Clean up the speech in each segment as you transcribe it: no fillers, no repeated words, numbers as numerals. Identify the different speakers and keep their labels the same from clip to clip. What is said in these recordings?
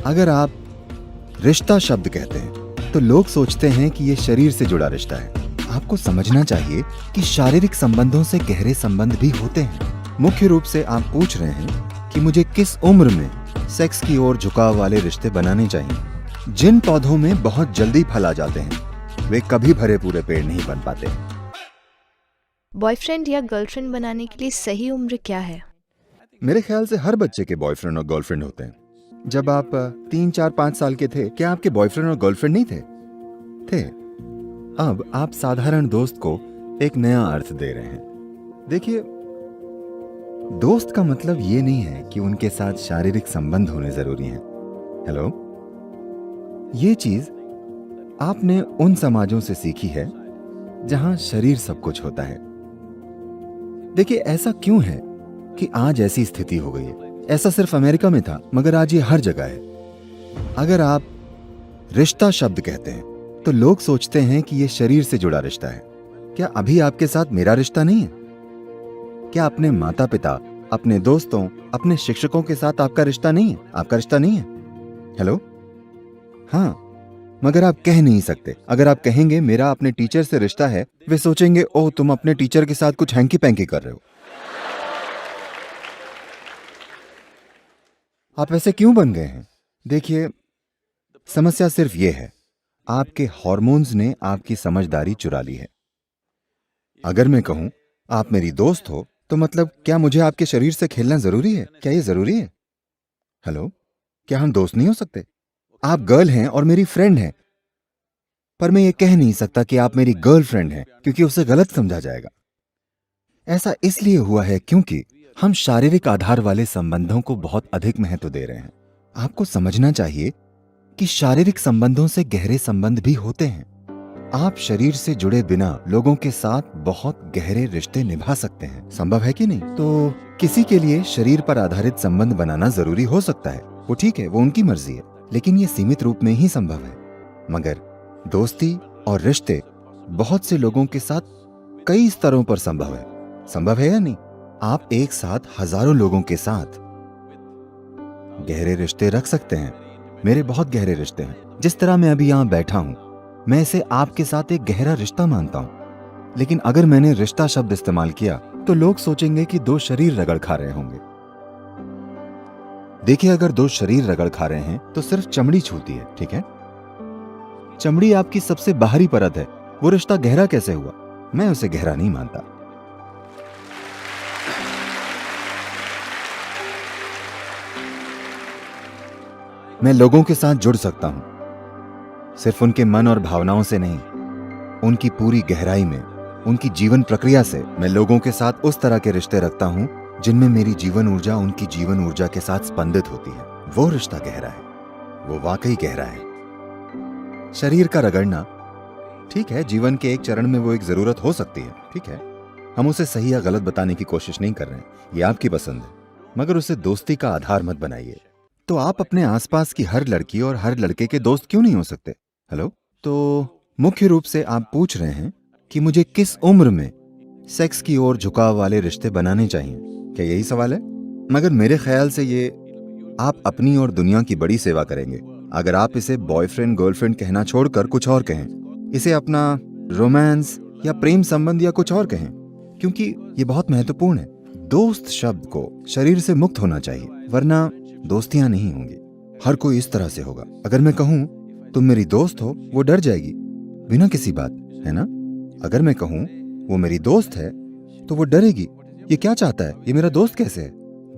Speaker 1: अगर आप रिश्ता शब्द कहते हैं तो लोग सोचते हैं कि ये शरीर से जुड़ा रिश्ता है। आपको समझना चाहिए कि शारीरिक संबंधों से गहरे संबंध भी होते हैं। मुख्य रूप से आप पूछ रहे हैं कि मुझे किस उम्र में सेक्स की ओर झुकाव वाले रिश्ते बनाने चाहिए। जिन पौधों में बहुत जल्दी फल आ जाते हैं वे कभी भरे पूरे पेड़ नहीं बन पाते।
Speaker 2: बॉयफ्रेंड या गर्लफ्रेंड बनाने के लिए सही उम्र क्या है?
Speaker 1: मेरे ख्याल से हर बच्चे के बॉयफ्रेंड और गर्लफ्रेंड होते हैं। जब आप 3, 4, 5 साल के थे, क्या आपके बॉयफ्रेंड और गर्लफ्रेंड नहीं थे? थे। अब आप साधारण दोस्त को एक नया अर्थ दे रहे हैं। देखिए, दोस्त का मतलब ये नहीं है कि उनके साथ शारीरिक संबंध होने जरूरी हैं। हेलो, ये चीज आपने उन समाजों से सीखी है जहां शरीर सब कुछ होता है। देखिए, ऐसा क्यों है कि आज ऐसी स्थिति हो गई है? ऐसा सिर्फ अमेरिका में था, मगर आज ये हर जगह है। अगर आप रिश्ता शब्द कहते हैं तो लोग सोचते हैं कि ये शरीर से जुड़ा रिश्ता है। क्या अभी आपके साथ मेरा रिश्ता नहीं है? क्या अपने माता पिता, अपने दोस्तों, अपने शिक्षकों के साथ आपका रिश्ता नहीं है? आपका रिश्ता नहीं है? हेलो, हाँ, मगर आप कह नहीं सकते। अगर आप कहेंगे मेरा अपने टीचर से रिश्ता है, वे सोचेंगे ओह तुम अपने टीचर के साथ कुछ हैंकी पैंकी कर रहे हो। आप ऐसे क्यों बन गए हैं? देखिए, समस्या सिर्फ ये है, आपके हार्मोन्स ने आपकी समझदारी चुरा ली है। अगर मैं कहूं आप मेरी दोस्त हो तो मतलब क्या मुझे आपके शरीर से खेलना जरूरी है? क्या ये जरूरी है? हेलो, क्या हम दोस्त नहीं हो सकते? आप गर्ल हैं और मेरी फ्रेंड हैं, पर मैं ये कह नहीं सकता कि आप मेरी गर्लफ्रेंड हैं, क्योंकि उसे गलत समझा जाएगा। ऐसा इसलिए हुआ है क्योंकि हम शारीरिक आधार वाले संबंधों को बहुत अधिक महत्व दे रहे हैं। आपको समझना चाहिए कि शारीरिक संबंधों से गहरे संबंध भी होते हैं। आप शरीर से जुड़े बिना लोगों के साथ बहुत गहरे रिश्ते निभा सकते हैं। संभव है कि नहीं? तो किसी के लिए शरीर पर आधारित संबंध बनाना जरूरी हो सकता है, वो ठीक है, वो उनकी मर्जी है, लेकिन ये सीमित रूप में ही संभव है। मगर दोस्ती और रिश्ते बहुत से लोगों के साथ कई स्तरों पर संभव है। संभव है या नहीं? आप एक साथ हजारों लोगों के साथ गहरे रिश्ते रख सकते हैं। मेरे बहुत गहरे रिश्ते हैं। जिस तरह मैं अभी यहां बैठा हूं, मैं इसे आपके साथ एक गहरा रिश्ता मानता हूं। लेकिन अगर मैंने रिश्ता शब्द इस्तेमाल किया तो लोग सोचेंगे कि दो शरीर रगड़ खा रहे होंगे। देखिए, अगर दो शरीर रगड़ खा रहे हैं तो सिर्फ चमड़ी छूती है, ठीक है? चमड़ी आपकी सबसे बाहरी परत है। वो रिश्ता गहरा कैसे हुआ? मैं उसे गहरा नहीं मानता। मैं लोगों के साथ जुड़ सकता हूं, सिर्फ उनके मन और भावनाओं से नहीं, उनकी पूरी गहराई में, उनकी जीवन प्रक्रिया से। मैं लोगों के साथ उस तरह के रिश्ते रखता हूं जिनमें मेरी जीवन ऊर्जा उनकी जीवन ऊर्जा के साथ स्पंदित होती है। वो रिश्ता गहरा है, वो वाकई गहरा है। शरीर का रगड़ना ठीक है, जीवन के एक चरण में वो एक जरूरत हो सकती है, ठीक है, हम उसे सही या गलत बताने की कोशिश नहीं कर रहे हैं, ये आपकी पसंद है, मगर उसे दोस्ती का आधार मत बनाइए। तो आप अपने आसपास की हर लड़की और हर लड़के के दोस्त क्यों नहीं हो सकते? हेलो, तो मुख्य रूप से आप पूछ रहे हैं कि मुझे किस उम्र में सेक्स की ओर झुकाव वाले रिश्ते बनाने चाहिए। क्या यही सवाल है? मगर मेरे ख्याल से ये आप अपनी और दुनिया की बड़ी सेवा करेंगे अगर आप इसे बॉयफ्रेंड गर्लफ्रेंड कहना छोड़कर कुछ और कहें। इसे अपना रोमांस या प्रेम संबंध या कुछ और कहें, क्योंकि ये बहुत महत्वपूर्ण है। दोस्त शब्द को शरीर से मुक्त होना चाहिए, वरना दोस्तियां नहीं होंगी। हर कोई इस तरह से होगा। अगर मैं कहूं तुम मेरी दोस्त हो, वो डर जाएगी बिना किसी बात, है ना? अगर मैं कहूं वो मेरी दोस्त है तो वो डरेगी, ये क्या चाहता है, ये मेरा दोस्त कैसे है?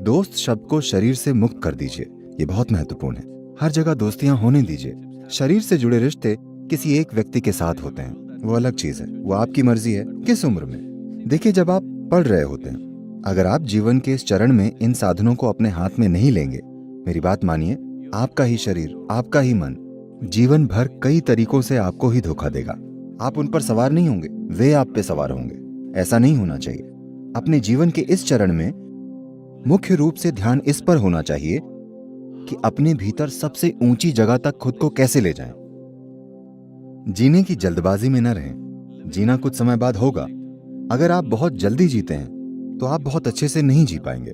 Speaker 1: दोस्त शब्द को शरीर से मुक्त कर दीजिए, ये बहुत महत्वपूर्ण है। हर जगह दोस्तियां होने दीजिए। शरीर से जुड़े रिश्ते किसी एक व्यक्ति के साथ होते हैं, वो अलग चीज है, वो आपकी मर्जी है किस उम्र में। देखिए, जब आप पढ़ रहे होते हैं, अगर आप जीवन के इस चरण में इन साधनों को अपने हाथ में नहीं लेंगे, मेरी बात मानिए, आपका ही शरीर, आपका ही मन जीवन भर कई तरीकों से आपको ही धोखा देगा। आप उन पर सवार नहीं होंगे, वे आप पे सवार होंगे। ऐसा नहीं होना चाहिए। अपने जीवन के इस चरण में मुख्य रूप से ध्यान इस पर होना चाहिए कि अपने भीतर सबसे ऊंची जगह तक खुद को कैसे ले जाएं। जीने की जल्दबाजी में न रहें। जीना कुछ समय बाद होगा। अगर आप बहुत जल्दी जीते हैं तो आप बहुत अच्छे से नहीं जी पाएंगे।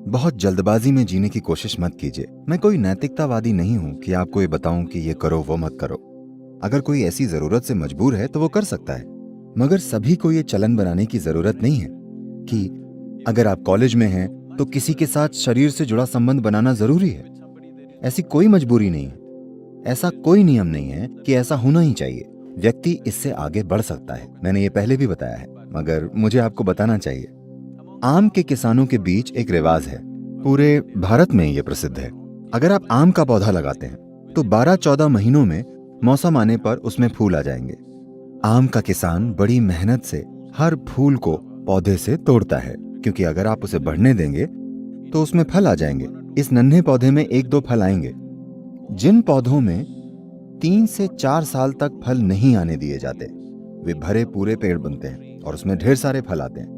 Speaker 1: बहुत जल्दबाजी में जीने की कोशिश मत कीजिए। मैं कोई नैतिकतावादी नहीं हूं कि आपको ये बताऊं कि ये करो वो मत करो। अगर कोई ऐसी जरूरत से मजबूर है तो वो कर सकता है, मगर सभी को ये चलन बनाने की जरूरत नहीं है कि अगर आप कॉलेज में हैं तो किसी के साथ शरीर से जुड़ा संबंध बनाना जरूरी है। ऐसी कोई मजबूरी नहीं है, ऐसा कोई नियम नहीं है कि ऐसा होना ही चाहिए। व्यक्ति इससे आगे बढ़ सकता है, मैंने ये पहले भी बताया है, मगर मुझे आपको बताना चाहिए। आम के किसानों के बीच एक रिवाज है, पूरे भारत में ये प्रसिद्ध है। अगर आप आम का पौधा लगाते हैं तो 12-14 महीनों में मौसम आने पर उसमें फूल आ जाएंगे। आम का किसान बड़ी मेहनत से हर फूल को पौधे से तोड़ता है, क्योंकि अगर आप उसे बढ़ने देंगे तो उसमें फल आ जाएंगे। इस नन्हे पौधे में 1-2 फल आएंगे। जिन पौधों में 3 से 4 साल तक फल नहीं आने दिए जाते, वे भरे पूरे पेड़ बनते हैं और उसमें ढेर सारे फल आते हैं।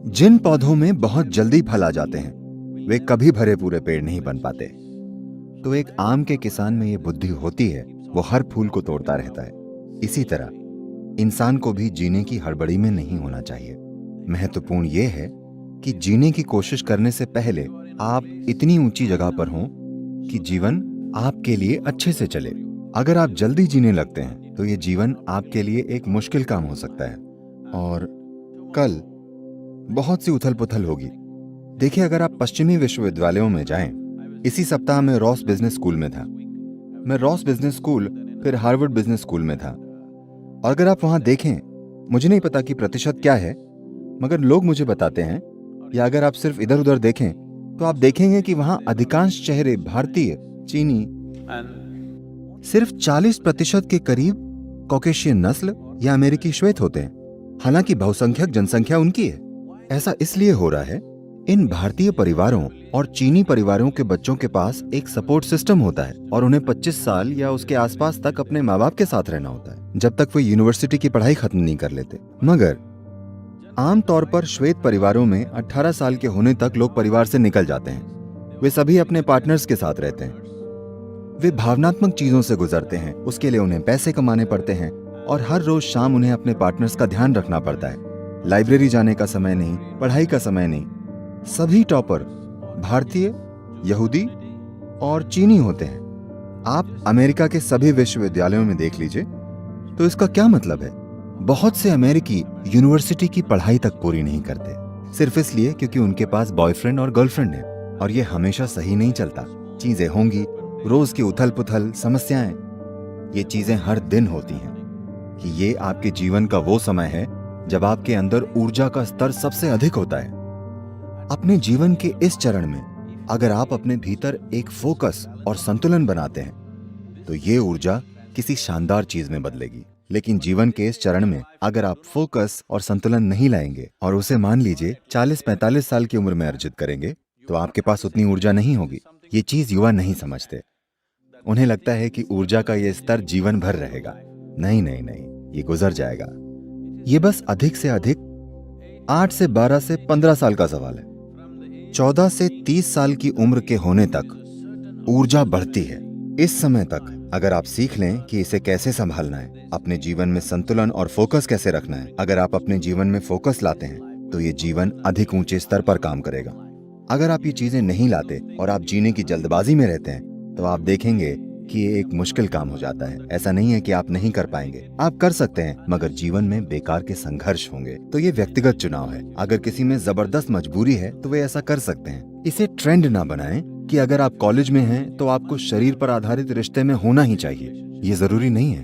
Speaker 1: जिन पौधों में बहुत जल्दी फल आ जाते हैं, वे कभी भरे पूरे पेड़ नहीं बन पाते। तो एक आम के किसान में ये बुद्धि होती है, वो हर फूल को तोड़ता रहता है। इसी तरह इंसान को भी जीने की हड़बड़ी में नहीं होना चाहिए। महत्वपूर्ण ये है कि जीने की कोशिश करने से पहले आप इतनी ऊंची जगह पर हों कि जीवन आपके लिए अच्छे से चले। अगर आप जल्दी जीने लगते हैं तो ये जीवन आपके लिए एक मुश्किल काम हो सकता है और कल बहुत सी उथल पुथल होगी। देखिए, अगर आप पश्चिमी विश्वविद्यालयों में जाएं, इसी सप्ताह मैं रॉस बिजनेस स्कूल में था। मैं रॉस बिजनेस स्कूल फिर हार्वर्ड बिजनेस स्कूल में था, और अगर आप वहां देखें, मुझे नहीं पता कि प्रतिशत क्या है, मगर लोग मुझे बताते हैं, या अगर आप सिर्फ इधर उधर देखें तो आप देखेंगे कि वहां अधिकांश चेहरे भारतीय, चीनी, सिर्फ 40% के करीब कॉकेशियन नस्ल या अमेरिकी श्वेत होते हैं। हालांकि बहुसंख्यक जनसंख्या उनकी है। ऐसा इसलिए हो रहा है, इन भारतीय परिवारों और चीनी परिवारों के बच्चों के पास एक सपोर्ट सिस्टम होता है और उन्हें 25 साल या उसके आसपास तक अपने माँ बाप के साथ रहना होता है, जब तक वो यूनिवर्सिटी की पढ़ाई खत्म नहीं कर लेते। मगर आमतौर पर श्वेत परिवारों में 18 साल के होने तक लोग परिवार से निकल जाते हैं। वे सभी अपने पार्टनर्स के साथ रहते हैं। वे भावनात्मक चीजों से गुजरते हैं, उसके लिए उन्हें पैसे कमाने पड़ते हैं और हर रोज शाम उन्हें अपने पार्टनर्स का ध्यान रखना पड़ता है। लाइब्रेरी जाने का समय नहीं, पढ़ाई का समय नहीं। सभी टॉपर भारतीय, यहूदी और चीनी होते हैं। आप अमेरिका के सभी विश्वविद्यालयों में देख लीजिए। तो इसका क्या मतलब है? बहुत से अमेरिकी यूनिवर्सिटी की पढ़ाई तक पूरी नहीं करते, सिर्फ इसलिए क्योंकि उनके पास बॉयफ्रेंड और गर्लफ्रेंड है। और ये हमेशा सही नहीं चलता। चीजें होंगी, रोज की उथल पुथल, समस्याएं, ये चीजें हर दिन होती हैं कि ये आपके जीवन का वो समय है जब आपके अंदर ऊर्जा का स्तर सबसे अधिक होता है। अपने जीवन के इस चरण में अगर आप अपने भीतर एक फोकस और संतुलन बनाते हैं तो ये ऊर्जा किसी शानदार चीज में बदलेगी। लेकिन जीवन के इस चरण में अगर आप फोकस और संतुलन नहीं लाएंगे और उसे मान लीजिए 40-45 साल की उम्र में अर्जित करेंगे, तो आपके पास उतनी ऊर्जा नहीं होगी। ये चीज युवा नहीं समझते। उन्हें लगता है कि ऊर्जा का ये स्तर जीवन भर रहेगा। नहीं नहीं नहीं, ये गुजर जाएगा। ये बस अधिक से अधिक 8 से 12 से 15 साल का सवाल है। 14 से 30 साल की उम्र के होने तक ऊर्जा बढ़ती है। इस समय तक अगर आप सीख लें कि इसे कैसे संभालना है, अपने जीवन में संतुलन और फोकस कैसे रखना है, अगर आप अपने जीवन में फोकस लाते हैं तो ये जीवन अधिक ऊंचे स्तर पर काम करेगा। अगर आप ये चीजें नहीं लाते और आप जीने की जल्दबाजी में रहते हैं तो आप देखेंगे कि ये एक मुश्किल काम हो जाता है। ऐसा नहीं है कि आप नहीं कर पाएंगे, आप कर सकते हैं, मगर जीवन में बेकार के संघर्ष होंगे। तो ये व्यक्तिगत चुनाव है। अगर किसी में जबरदस्त मजबूरी है तो वे ऐसा कर सकते हैं। इसे ट्रेंड ना बनाएं कि अगर आप कॉलेज में हैं तो आपको शरीर पर आधारित रिश्ते में होना ही चाहिए। ये जरूरी नहीं है।